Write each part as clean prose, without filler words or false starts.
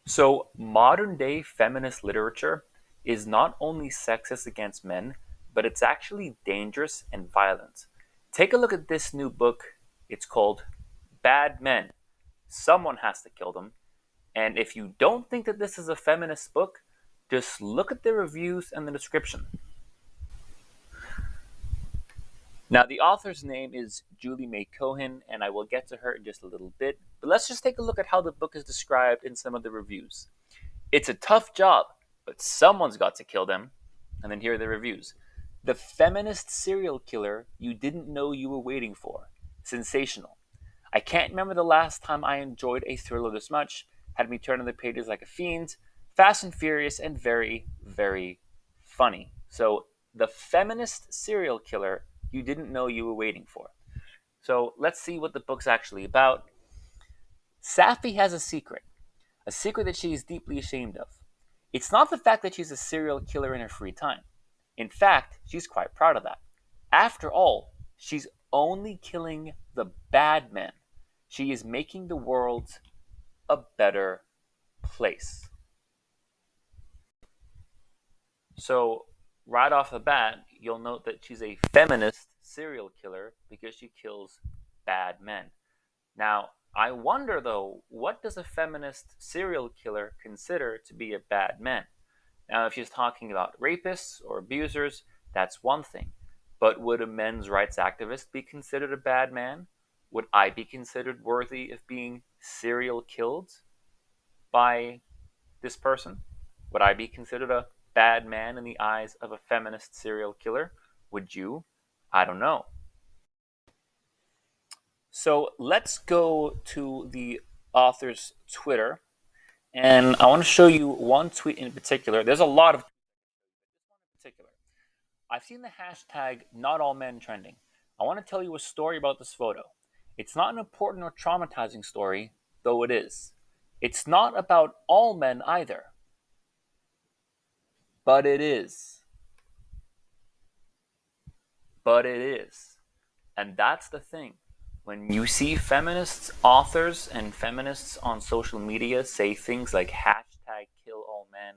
So, modern day feminist literature is not only sexist against men, but it's actually dangerous and violent. Take a look at this new book. It's called Bad Men. Someone has to kill them. And if you don't think that this is a feminist book, just look at the reviews and the description. Now, the author's name is Julie May Cohen, and I will get to her in just a little bit. But let's just take a look at how the book is described in some of the reviews. It's a tough job, but someone's got to kill them. And then here are the reviews. The feminist serial killer you didn't know you were waiting for. Sensational. I can't remember the last time I enjoyed a thriller this much. Had me turning the pages like a fiend. Fast and furious and very, very funny. So, the feminist serial killer you didn't know you were waiting for. So, let's see what the book's actually about. Safi has a secret that she is deeply ashamed of. It's not the fact that she's a serial killer in her free time. In fact, she's quite proud of that. After all, she's only killing the bad men. She is making the world a better place. So, right off the bat, you'll note that she's a feminist serial killer because she kills bad men. Now, I wonder though, what does a feminist serial killer consider to be a bad man? Now, if she's talking about rapists or abusers, that's one thing. But would a men's rights activist be considered a bad man? Would I be considered worthy of being serial killed by this person? Would I be considered a bad man in the eyes of a feminist serial killer? Would you? I don't know. So let's go to the author's Twitter, and I want to show you one tweet in particular. There's a lot of particular. I've seen the hashtag not all men trending. I want to tell you a story about this photo. It's not an important or traumatizing story, though it is. It's not about all men either, but it is. But it is. And that's the thing. When you see feminists, authors, and feminists on social media say things like hashtag kill all men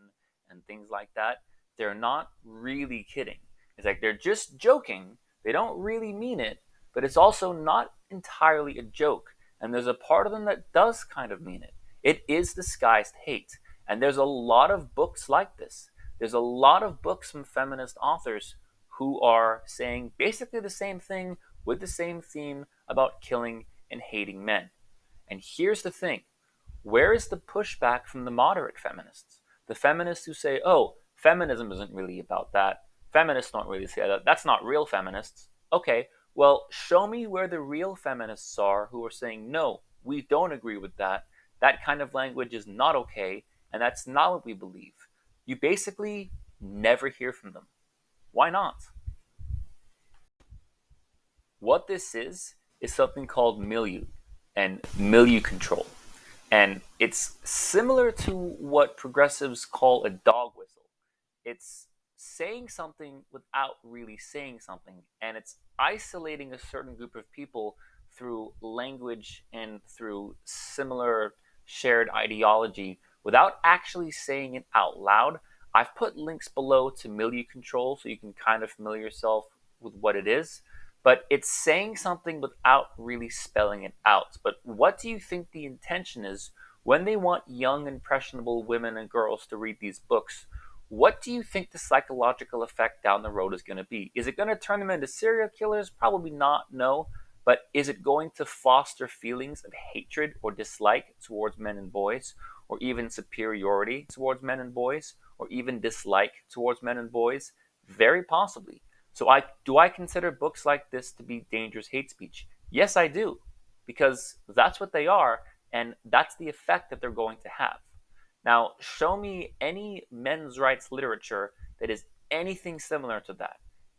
and things like that, they're not really kidding. It's like they're just joking. They don't really mean it, but it's also not entirely a joke. And there's a part of them that does kind of mean it. It is disguised hate. And there's a lot of books like this. There's a lot of books from feminist authors who are saying basically the same thing with the same theme about killing and hating men. And here's the thing, where is the pushback from the moderate feminists? The feminists who say, oh, feminism isn't really about that. Feminists don't really say that. That's not real feminists. Okay, well, show me where the real feminists are who are saying, no, we don't agree with that. That kind of language is not okay, and that's not what we believe. You basically never hear from them. Why not? What this is something called milieu and milieu control. And it's similar to what progressives call a dog whistle. It's saying something without really saying something, and it's isolating a certain group of people through language and through similar shared ideology without actually saying it out loud. I've put links below to milieu control so you can kind of familiar yourself with what it is, but it's saying something without really spelling it out. But what do you think the intention is when they want young, impressionable women and girls to read these books? What do you think the psychological effect down the road is going to be? Is it going to turn them into serial killers? Probably not, no. But is it going to foster feelings of hatred or dislike towards men and boys, or even superiority towards men and boys, or even dislike towards men and boys? Very possibly. So I consider books like this to be dangerous hate speech? Yes, I do, because that's what they are, and that's the effect that they're going to have. Now, show me any men's rights literature that is anything similar to that.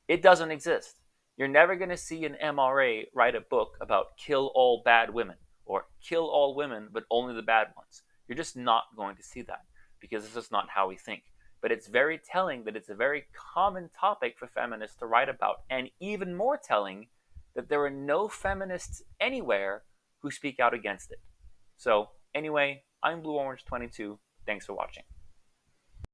It doesn't exist. You're never going to see an MRA write a book about kill all bad women or kill all women but only the bad ones. You're just not going to see that because this is not how we think. But it's very telling that it's a very common topic for feminists to write about, and even more telling that there are no feminists anywhere who speak out against it. So, anyway, I'm Blue Orange 22. Thanks for watching.